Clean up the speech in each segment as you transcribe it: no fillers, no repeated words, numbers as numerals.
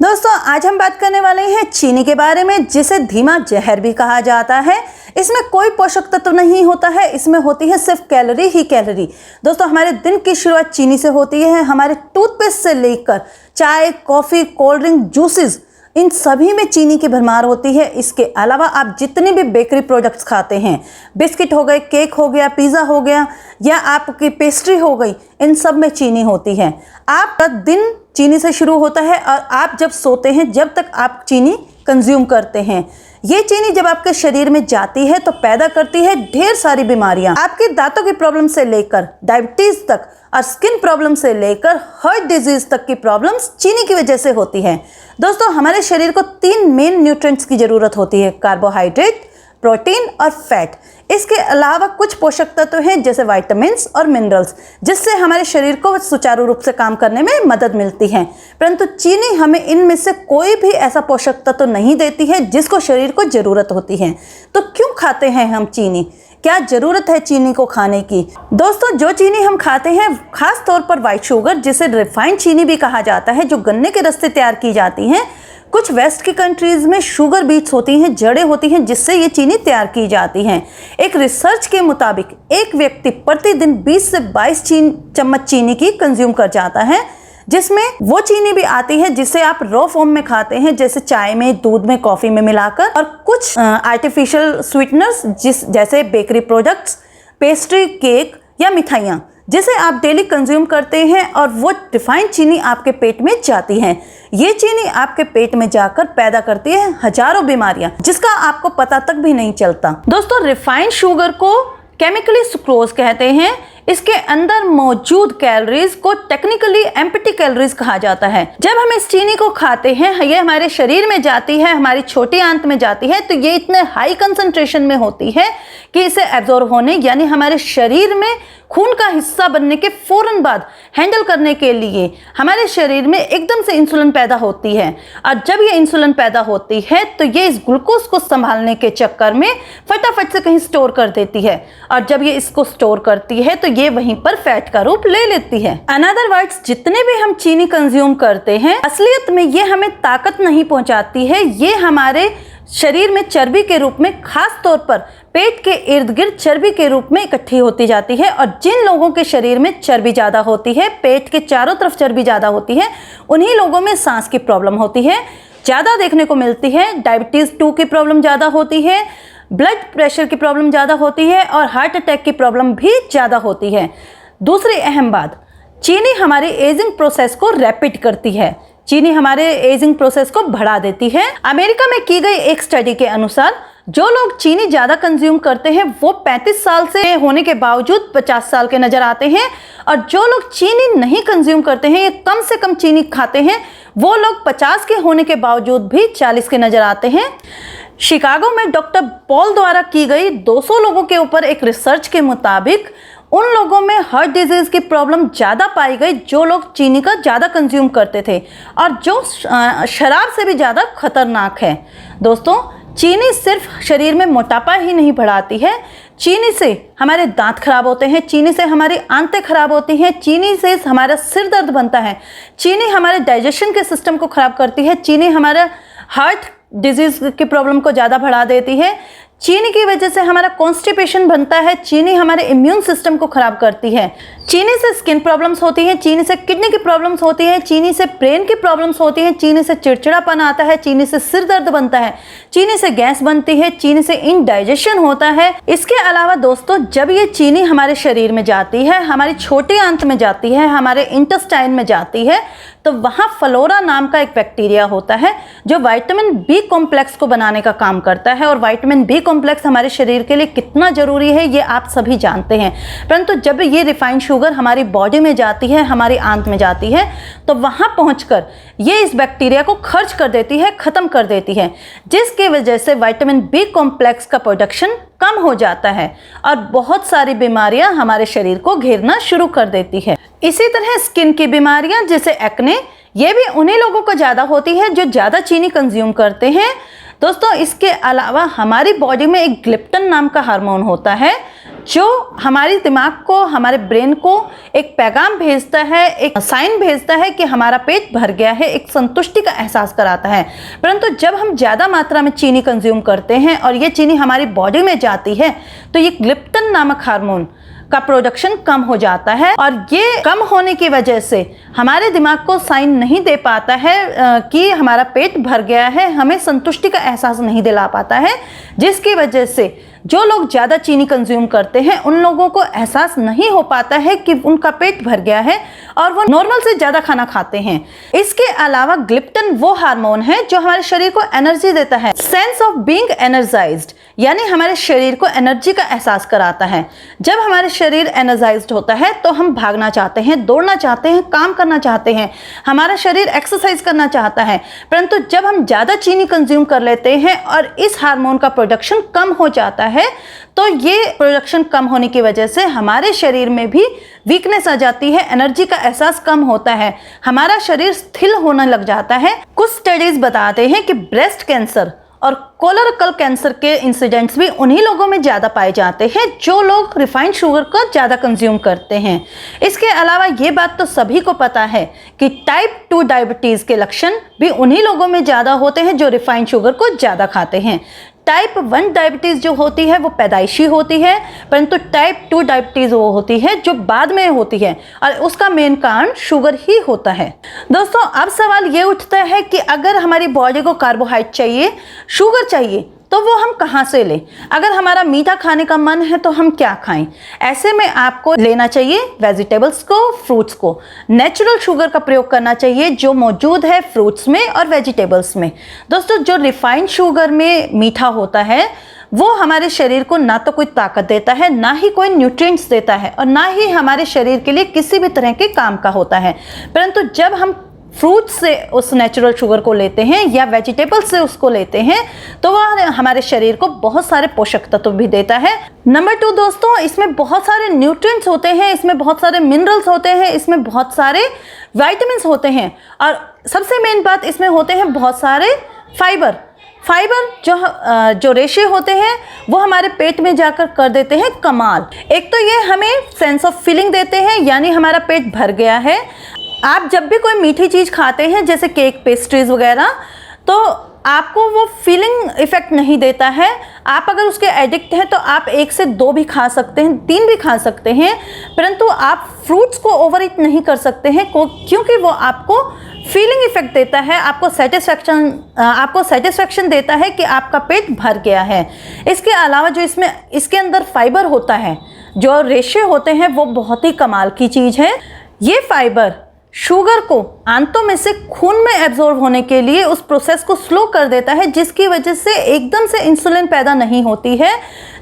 दोस्तों आज हम बात करने वाले हैं चीनी के बारे में, जिसे धीमा जहर भी कहा जाता है। इसमें कोई पोषक तत्व नहीं होता है, इसमें होती है सिर्फ कैलोरी ही कैलोरी। दोस्तों हमारे दिन की शुरुआत चीनी से होती है। हमारे टूथपेस्ट से लेकर चाय, कॉफ़ी, कोल्ड ड्रिंक, जूसेस, इन सभी में चीनी की भरमार होती है। इसके अलावा आप जितने भी बेकरी प्रोडक्ट्स खाते हैं, बिस्किट हो गए, केक हो गया, पिज़्ज़ा हो गया या आपकी पेस्ट्री हो गई, इन सब में चीनी होती है। आपका दिन चीनी से शुरू होता है और आप जब सोते हैं जब तक आप चीनी कंज्यूम करते हैं। ये चीनी जब आपके शरीर में जाती है तो पैदा करती है ढेर सारी बीमारियां। आपके दांतों की प्रॉब्लम से लेकर डायबिटीज तक और स्किन प्रॉब्लम से लेकर हार्ट डिजीज तक की प्रॉब्लम्स चीनी की वजह से होती हैं। दोस्तों हमारे शरीर को 3 मेन न्यूट्रिएंट्स की जरूरत होती है, कार्बोहाइड्रेट, प्रोटीन और फैट। इसके अलावा कुछ पोषक तत्व हैं जैसे विटामिन्स और मिनरल्स, जिससे हमारे शरीर को सुचारू रूप से काम करने में मदद मिलती है। परंतु चीनी हमें इनमें से कोई भी ऐसा पोषक तत्व नहीं देती है जिसको शरीर को जरूरत होती है। तो क्यों खाते हैं हम चीनी? क्या जरूरत है चीनी को खाने की? दोस्तों जो चीनी हम खाते हैं, खास तौर पर व्हाइट शुगर, जिसे रिफाइंड चीनी भी कहा जाता है, जो गन्ने के रस से तैयार की जाती हैं। कुछ वेस्ट की कंट्रीज में शुगर बीट्स होती हैं, जड़ें होती हैं, जिससे ये चीनी तैयार की जाती हैं। एक रिसर्च के मुताबिक एक व्यक्ति प्रतिदिन 20 से 22 चम्मच चीनी की कंज्यूम कर जाता है, जिसमें वो चीनी भी आती है जिसे आप रॉ फॉर्म में खाते हैं, जैसे चाय में, दूध में, कॉफी में मिलाकर, और कुछ आर्टिफिशियल स्वीटनर्स जैसे बेकरी प्रोडक्ट्स, पेस्ट्री, केक या मिठाइयाँ, जिसे आप डेली कंज्यूम करते हैं और वो रिफाइंड चीनी आपके पेट में जाती है। ये चीनी आपके पेट में जाकर पैदा करती है हजारों बीमारियां, जिसका आपको पता तक भी नहीं चलता। दोस्तों रिफाइंड शुगर को केमिकली सुक्रोज कहते हैं। इसके अंदर मौजूद कैलोरीज को टेक्निकली एम्प्टी कैलोरीज कहा जाता है। जब हम इस चीनी को खाते हैं, ये हमारे शरीर में जाती है, हमारी छोटी आंत में जाती है, तो ये इतने हाई कंसंट्रेशन में होती है कि इसे एब्जॉर्ब होने, यानी हमारे शरीर में खून का हिस्सा बनने के फौरन बाद हैंडल करने के लिए हमारे शरीर में एकदम से इंसुलिन पैदा होती है। और जब ये इंसुलिन पैदा होती है तो ये इस ग्लूकोज को संभालने के चक्कर में फटाफट से कहीं स्टोर कर देती है, और जब ये इसको स्टोर करती है तो ये वहीं पर फैट का रूप ले लेती है। अनदर वर्ड्स, जितने भी हम चीनी कंज्यूम करते हैं, असलियत में ये हमें ताकत नहीं पहुंचाती है। ये हमारे शरीर में चर्बी के रूप में, खास तौर पर पेट के इर्द गिर्द चर्बी के रूप में इकट्ठी होती जाती है। और जिन लोगों के शरीर में चर्बी ज़्यादा होती है, पेट के चारों तरफ चर्बी ज़्यादा होती है, उन्हीं लोगों में सांस की प्रॉब्लम होती है, ज़्यादा देखने को मिलती है। डायबिटीज़ 2 की प्रॉब्लम ज़्यादा होती है, ब्लड प्रेशर की प्रॉब्लम ज़्यादा होती है और हार्ट अटैक की प्रॉब्लम भी ज़्यादा होती है। दूसरी अहम बात, चीनी हमारी एजिंग प्रोसेस को रैपिड करती है। चीनी हमारे एजिंग प्रोसेस को बढ़ा देती है। अमेरिका में की गई एक स्टडी के अनुसार जो लोग चीनी ज़्यादा कंज्यूम करते हैं वो 35 साल से होने के बावजूद 50 साल के नज़र आते हैं, और जो लोग चीनी नहीं कंज्यूम करते हैं, ये कम से कम चीनी खाते हैं, वो लोग 50 के होने के बावजूद भी 40 के नज़र आते हैं। शिकागो में डॉक्टर पॉल द्वारा की गई 200 लोगों के ऊपर एक रिसर्च के मुताबिक उन लोगों में हार्ट डिजीज़ की प्रॉब्लम ज़्यादा पाई गई जो लोग चीनी का ज़्यादा कंज्यूम करते थे, और जो शराब से भी ज़्यादा खतरनाक है। दोस्तों चीनी सिर्फ शरीर में मोटापा ही नहीं बढ़ाती है, चीनी से हमारे दांत खराब होते हैं, चीनी से हमारी आंतें खराब होती हैं, चीनी से हमारा सिर दर्द बनता है, चीनी हमारे डाइजेशन के सिस्टम को खराब करती है, चीनी हमारा हार्ट डिजीज की प्रॉब्लम को ज़्यादा बढ़ा देती है, चीनी की वजह से हमारा कॉन्स्टिपेशन बनता है, चीनी हमारे इम्यून सिस्टम को खराब करती है, चीनी से स्किन प्रॉब्लम्स होती हैं, चीनी से किडनी की प्रॉब्लम्स होती हैं, चीनी से ब्रेन की प्रॉब्लम्स होती हैं, चीनी से चिड़चिड़ापन आता है, चीनी से सिर दर्द बनता है, चीनी से गैस बनती है, चीनी से इंडाइजेशन होता है। इसके अलावा दोस्तों जब ये चीनी हमारे शरीर में जाती है, हमारी छोटी आंत में जाती है, हमारे इंटेस्टाइन में जाती है, तो वहाँ फ्लोरा नाम का एक बैक्टीरिया होता है जो विटामिन बी कॉम्प्लेक्स को बनाने का काम करता है। और विटामिन बी कॉम्प्लेक्स हमारे शरीर के लिए कितना ज़रूरी है ये आप सभी जानते हैं। परंतु जब ये रिफाइंड शुगर हमारी बॉडी में जाती है, हमारी आंत में जाती है, तो वहाँ पहुँचकर ये इस बैक्टीरिया को खर्च कर देती है, ख़त्म कर देती है, जिसकी वजह से विटामिन बी कॉम्प्लेक्स का प्रोडक्शन कम हो जाता है और बहुत सारी बीमारियां हमारे शरीर को घेरना शुरू कर देती है। इसी तरह स्किन की बीमारियां जैसे एक्ने, ये भी उन्हीं लोगों को ज़्यादा होती है जो ज़्यादा चीनी कंज्यूम करते हैं। दोस्तों इसके अलावा हमारी बॉडी में एक ग्लिप्टन नाम का हार्मोन होता है जो हमारी दिमाग को, हमारे ब्रेन को एक पैगाम भेजता है, एक साइन भेजता है कि हमारा पेट भर गया है, एक संतुष्टि का एहसास कराता है। परंतु जब हम ज़्यादा मात्रा में चीनी कंज्यूम करते हैं और ये चीनी हमारी बॉडी में जाती है तो ये ग्लिप्टन नामक हार्मोन का प्रोडक्शन कम हो जाता है, और ये कम होने की वजह से हमारे दिमाग को साइन नहीं दे पाता है कि हमारा पेट भर गया है, हमें संतुष्टि का एहसास नहीं दिला पाता है, जिसकी वजह से जो लोग ज़्यादा चीनी कंज्यूम करते हैं उन लोगों को एहसास नहीं हो पाता है कि उनका पेट भर गया है और वो नॉर्मल से ज़्यादा खाना खाते हैं। इसके अलावा ग्लिप्टन वो हार्मोन है जो हमारे शरीर को एनर्जी देता है, सेंस ऑफ बीइंग एनर्जाइज्ड, यानी हमारे शरीर को एनर्जी का एहसास कराता है। जब हमारे शरीर एनर्जाइज्ड होता है तो हम भागना चाहते हैं, दौड़ना चाहते हैं, काम करना चाहते हैं, हमारा शरीर एक्सरसाइज करना चाहता है। परंतु जब हम ज़्यादा चीनी कंज्यूम कर लेते हैं और इस हार्मोन का प्रोडक्शन कम हो जाता है तो ये प्रोडक्शन कम होने की वजह से हमारे शरीर में भी वीकनेस आ जाती है, एनर्जी का एहसास कम होता है, हमारा शरीर स्थिर होने लग जाता है। कुछ स्टडीज बताते हैं कि ब्रेस्ट कैंसर और कोलोरेक्टल कैंसर के इंसिडेंट्स भी उन्हीं लोगों में ज़्यादा पाए जाते हैं जो लोग रिफाइंड शुगर को ज़्यादा कंज्यूम करते हैं। इसके अलावा ये बात तो सभी को पता है कि टाइप 2 डायबिटीज़ के लक्षण भी उन्हीं लोगों में ज़्यादा होते हैं जो रिफाइंड शुगर को ज़्यादा खाते हैं। टाइप 1 डायबिटीज़ जो होती है वो पैदाइशी होती है, परंतु टाइप 2 डायबिटीज़ वो होती है जो बाद में होती है और उसका मेन कारण शुगर ही होता है। दोस्तों, अब सवाल ये उठता है कि अगर हमारी बॉडी को कार्बोहाइड्रेट चाहिए, शुगर चाहिए, तो वो हम कहाँ से लें? अगर हमारा मीठा खाने का मन है तो हम क्या खाएं? ऐसे में आपको लेना चाहिए वेजिटेबल्स को, फ्रूट्स को। नेचुरल शुगर का प्रयोग करना चाहिए जो मौजूद है फ्रूट्स में और वेजिटेबल्स में। दोस्तों, जो रिफाइंड शुगर में मीठा होता है वो हमारे शरीर को ना तो कोई ताकत देता है, ना ही कोई न्यूट्रिएंट्स देता है, और ना ही हमारे शरीर के लिए किसी भी तरह के काम का होता है। परंतु जब हम फ्रूट से उस नेचुरल शुगर को लेते हैं या वेजिटेबल से उसको लेते हैं तो वह हमारे शरीर को बहुत सारे पोषक तत्व भी देता है। नंबर 2 दोस्तों, इसमें बहुत सारे न्यूट्रिएंट्स होते हैं, इसमें बहुत सारे मिनरल्स होते हैं, इसमें बहुत सारे विटामिन्स होते हैं, और सबसे मेन बात इसमें होते हैं बहुत सारे फाइबर जो रेशे होते हैं वो हमारे पेट में जाकर कर देते हैं कमाल। एक तो ये हमें सेंस ऑफ फीलिंग देते हैं, यानी हमारा पेट भर गया है। आप जब भी कोई मीठी चीज़ खाते हैं जैसे केक, पेस्ट्रीज वगैरह, तो आपको वो फीलिंग इफ़ेक्ट नहीं देता है। आप अगर उसके एडिक्ट हैं तो आप 1 से 2 भी खा सकते हैं, 3 भी खा सकते हैं, परंतु आप फ्रूट्स को ओवर ईट नहीं कर सकते हैं क्योंकि वो आपको फीलिंग इफेक्ट देता है, आपको सेटिस्फैक्शन देता है कि आपका पेट भर गया है। इसके अलावा जो इसके अंदर फाइबर होता है, जो रेशे होते हैं, वो बहुत ही कमाल की चीज़ है। ये फाइबर शुगर को आंतों में से खून में एब्जॉर्ब होने के लिए उस प्रोसेस को स्लो कर देता है, जिसकी वजह से एकदम से इंसुलिन पैदा नहीं होती है।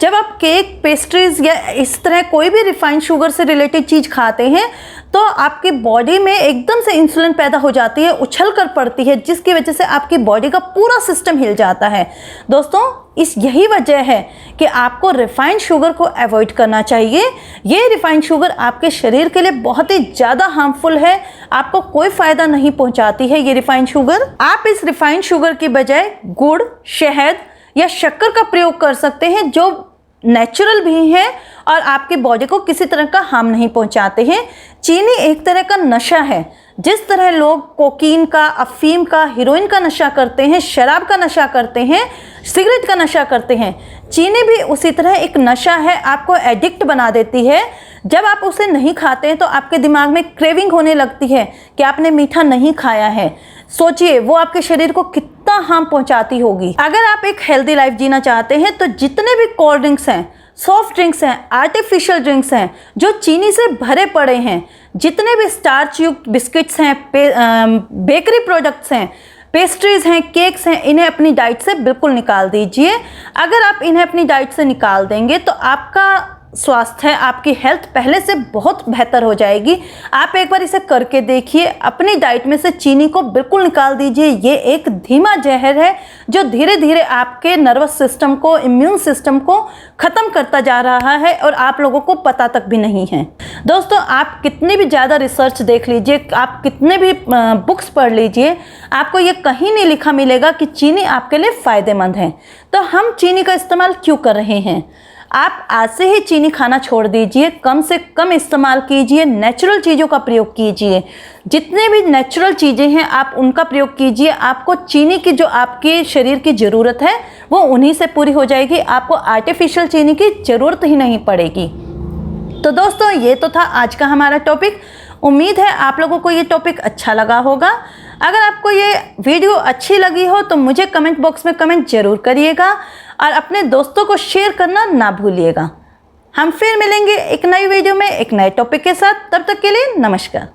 जब आप केक, पेस्ट्रीज या इस तरह कोई भी रिफाइंड शुगर से रिलेटेड चीज़ खाते हैं तो आपकी बॉडी में एकदम से इंसुलिन पैदा हो जाती है, उछल कर पड़ती है, जिसकी वजह से आपकी बॉडी का पूरा सिस्टम हिल जाता है। दोस्तों, यही वजह है कि आपको रिफाइंड शुगर को अवॉइड करना चाहिए। ये रिफाइंड शुगर आपके शरीर के लिए बहुत ही ज़्यादा हार्मफुल है, आपको कोई फ़ायदा नहीं पहुंचाती है ये रिफाइंड शुगर। आप इस रिफाइंड शुगर की बजाय गुड़, शहद या शक्कर का प्रयोग कर सकते हैं जो नेचुरल भी हैं और आपकी बॉडी को किसी तरह का हार्म नहीं पहुंचाते हैं। चीनी एक तरह का नशा है। जिस तरह लोग कोकीन का, अफीम का, हीरोइन का नशा करते हैं, शराब का नशा करते हैं, सिगरेट का नशा करते हैं, चीनी भी उसी तरह एक नशा है, आपको एडिक्ट बना देती है। जब आप उसे नहीं खाते हैं तो आपके दिमाग में क्रेविंग होने लगती है कि आपने मीठा नहीं खाया है। सोचिए वो आपके शरीर को कितना हार्म पहुंचाती होगी। अगर आप एक हेल्दी लाइफ जीना चाहते हैं तो जितने भी कोल्ड ड्रिंक्स हैं, सॉफ्ट ड्रिंक्स हैं, आर्टिफिशियल ड्रिंक्स हैं जो चीनी से भरे पड़े हैं, जितने भी स्टार्च युक्त बिस्किट्स हैं, बेकरी प्रोडक्ट्स हैं, पेस्ट्रीज हैं, केक्स हैं, इन्हें अपनी डाइट से बिल्कुल निकाल दीजिए। अगर आप इन्हें अपनी डाइट से निकाल देंगे तो आपका स्वास्थ्य है, आपकी हेल्थ पहले से बहुत बेहतर हो जाएगी। आप एक बार इसे करके देखिए, अपनी डाइट में से चीनी को बिल्कुल निकाल दीजिए। ये एक धीमा जहर है जो धीरे धीरे आपके नर्वस सिस्टम को, इम्यून सिस्टम को ख़त्म करता जा रहा है और आप लोगों को पता तक भी नहीं है। दोस्तों, आप कितनी भी ज़्यादा रिसर्च देख लीजिए, आप कितने भी बुक्स पढ़ लीजिए, आपको ये कहीं नहीं लिखा मिलेगा कि चीनी आपके लिए फ़ायदेमंद है। तो हम चीनी का इस्तेमाल क्यों कर रहे हैं? आप आज से ही चीनी खाना छोड़ दीजिए, कम से कम इस्तेमाल कीजिए, नेचुरल चीज़ों का प्रयोग कीजिए। जितने भी नेचुरल चीज़ें हैं आप उनका प्रयोग कीजिए। आपको चीनी की जो आपके शरीर की ज़रूरत है वो उन्हीं से पूरी हो जाएगी। आपको आर्टिफिशियल चीनी की ज़रूरत ही नहीं पड़ेगी। तो दोस्तों ये तो था आज का हमारा टॉपिक। उम्मीद है आप लोगों को ये टॉपिक अच्छा लगा होगा। अगर आपको ये वीडियो अच्छी लगी हो तो मुझे कमेंट बॉक्स में कमेंट जरूर करिएगा और अपने दोस्तों को शेयर करना ना भूलिएगा। हम फिर मिलेंगे एक नई वीडियो में एक नए टॉपिक के साथ। तब तक के लिए नमस्कार।